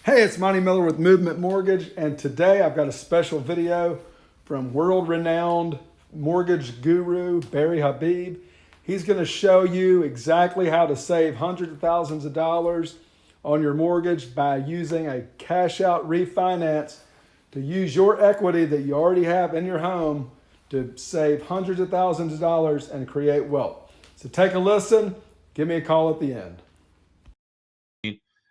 Hey, it's Monty Miller with Movement Mortgage, and today I've got a special video from world-renowned mortgage guru Barry Habib. He's going to show you exactly how to save hundreds of thousands of dollars on your mortgage by using a cash-out refinance to use your equity that you already have in your home to save hundreds of thousands of dollars and create wealth. So take a listen. Give me a call at the end.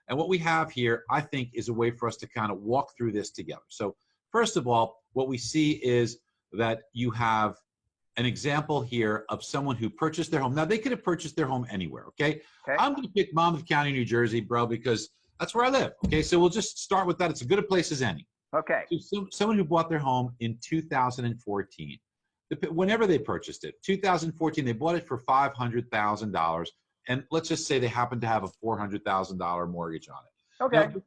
And what we have here, I think, is a way for us to kind of walk through this together. So first of all, what we see is that you have an example here of someone who purchased their home. Now, they could have purchased their home anywhere, okay? I'm going to pick Monmouth County, New Jersey, bro, because that's where I live, okay? So we'll just start with that. It's as good a place as any. Okay. So someone who bought their home in 2014, whenever they purchased it, 2014, they bought it for $500,000. And let's just say they happen to have a $400,000 mortgage on it. Okay. Now,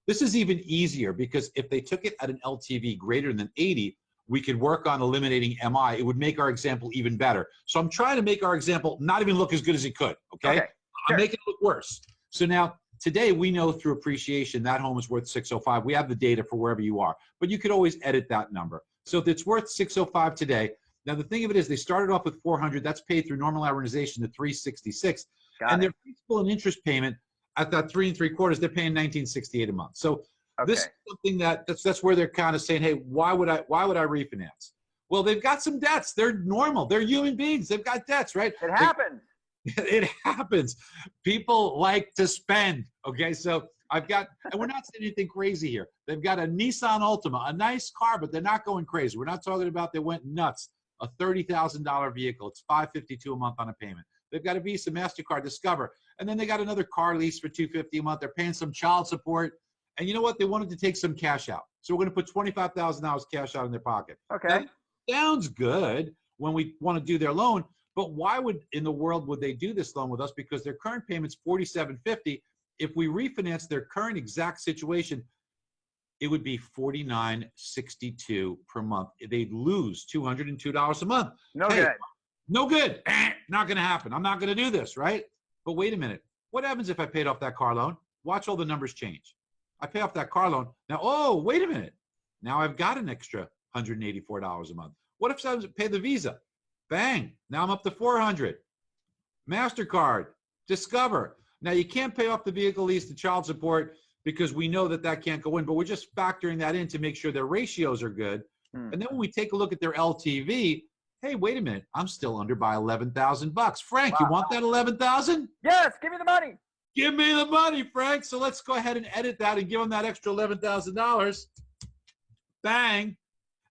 this is even easier because if they took it at an LTV greater than 80, we could work on eliminating MI. It would make our example even better. So I'm trying to make our example not even look as good as it could, okay? Sure. I'm making it look worse. So now, today we know through appreciation that home is worth 605. We have the data for wherever you are, but you could always edit that number. So if it's worth 605 today, now the thing of it is they started off with 400. That's paid through normal amortization to 366. And their principal and interest payment at that 3 3/4, they're paying $19.68 a month. So this is something that's where they're kind of saying, hey, why would I refinance? Well, they've got some debts. They're normal. They're human beings. They've got debts, right? It happens. It happens. People like to spend. Okay, so and we're not saying anything crazy here. They've got a Nissan Altima, a nice car, but they're not going crazy. We're not talking about they went nuts. A $30,000 vehicle. It's $552 a month on a payment. They've got a Visa, MasterCard, Discover, and then they got another car lease for $250 a month. They're paying some child support, and you know what? They wanted to take some cash out, so we're going to put $25,000 cash out in their pocket. Okay. Now, sounds good when we want to do their loan, but why in the world would they do this loan with us? Because their current payment's $47.50. If we refinance their current exact situation, it would be $49.62 per month. They'd lose $202 a month. No good. No good. Not going to happen. I'm not going to do this, right? But wait a minute. What happens if I paid off that car loan? Watch all the numbers change. I pay off that car loan. Now, oh, wait a minute. Now I've got an extra $184 a month. What if I pay the Visa? Bang. Now I'm up to $400. MasterCard, Discover. Now you can't pay off the vehicle lease, the child support, because we know that can't go in, but we're just factoring that in to make sure their ratios are good. And then when we take a look at their LTV, hey, wait a minute, I'm still under by $11,000. Frank, you want that 11,000? Yes, give me the money. Give me the money, Frank. So let's go ahead and edit that and give them that extra $11,000. Bang.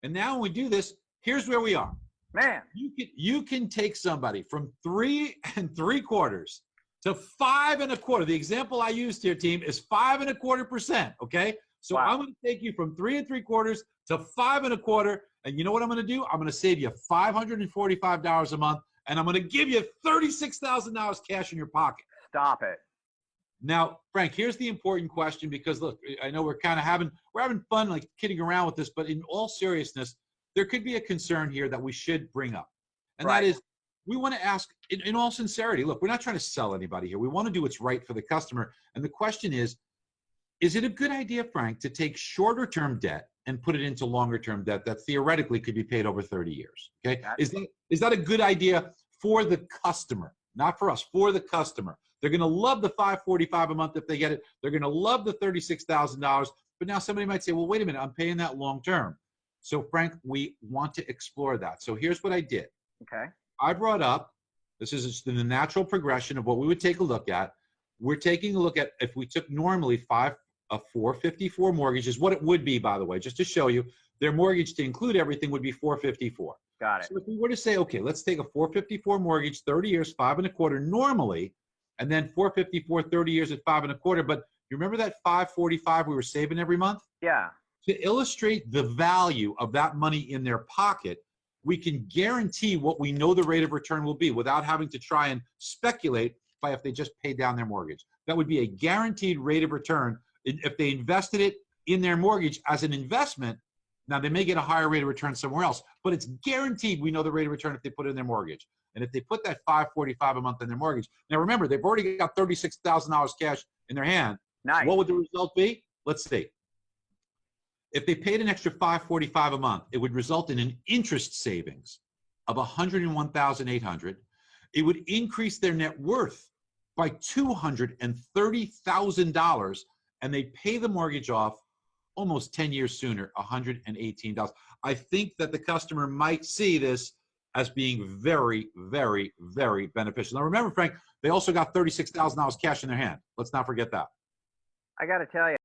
And now when we do this, here's where we are. Man. You can take somebody from 3 3/4 to 5 1/4. The example I used here, team, is 5 1/4%. Okay, so I'm going to take you from 3 3/4 to 5 1/4, and you know what I'm going to do? I'm going to save you $545 a month, and I'm going to give you $36,000 cash in your pocket. Stop it. Now, Frank, here's the important question, because look, I know we're having fun, like kidding around with this, but in all seriousness, there could be a concern here that we should bring up, and that is, we want to ask, in all sincerity, look, we're not trying to sell anybody here. We want to do what's right for the customer. And the question is it a good idea, Frank, to take shorter term debt and put it into longer term debt that theoretically could be paid over 30 years? Okay. Is that a good idea for the customer? Not for us, for the customer. They're going to love the $545 a month if they get it. They're going to love the $36,000. But now somebody might say, well, wait a minute, I'm paying that long term. So Frank, we want to explore that. So here's what I did. Okay. I brought up, this is the natural progression of what we would take a look at. We're taking a look at, if we took normally 454 mortgages, what it would be, by the way, just to show you, their mortgage to include everything would be 454. Got it. So if we were to say, okay, let's take a 454 mortgage, 30 years, 5 1/4 normally, and then 454, 30 years at 5 1/4. But you remember that 545 we were saving every month? Yeah. To illustrate the value of that money in their pocket, we can guarantee what we know the rate of return will be without having to try and speculate by if they just pay down their mortgage. That would be a guaranteed rate of return if they invested it in their mortgage as an investment. Now, they may get a higher rate of return somewhere else, but it's guaranteed we know the rate of return if they put it in their mortgage. And if they put that $545 a month in their mortgage, now remember, they've already got $36,000 cash in their hand. Nice. What would the result be? let's see. If they paid an extra $545 a month, it would result in an interest savings of $101,800. It would increase their net worth by $230,000, and they pay the mortgage off almost 10 years sooner, $118. I think that the customer might see this as being very, very, very beneficial. Now remember, Frank, they also got $36,000 cash in their hand. Let's not forget that. I got to tell you,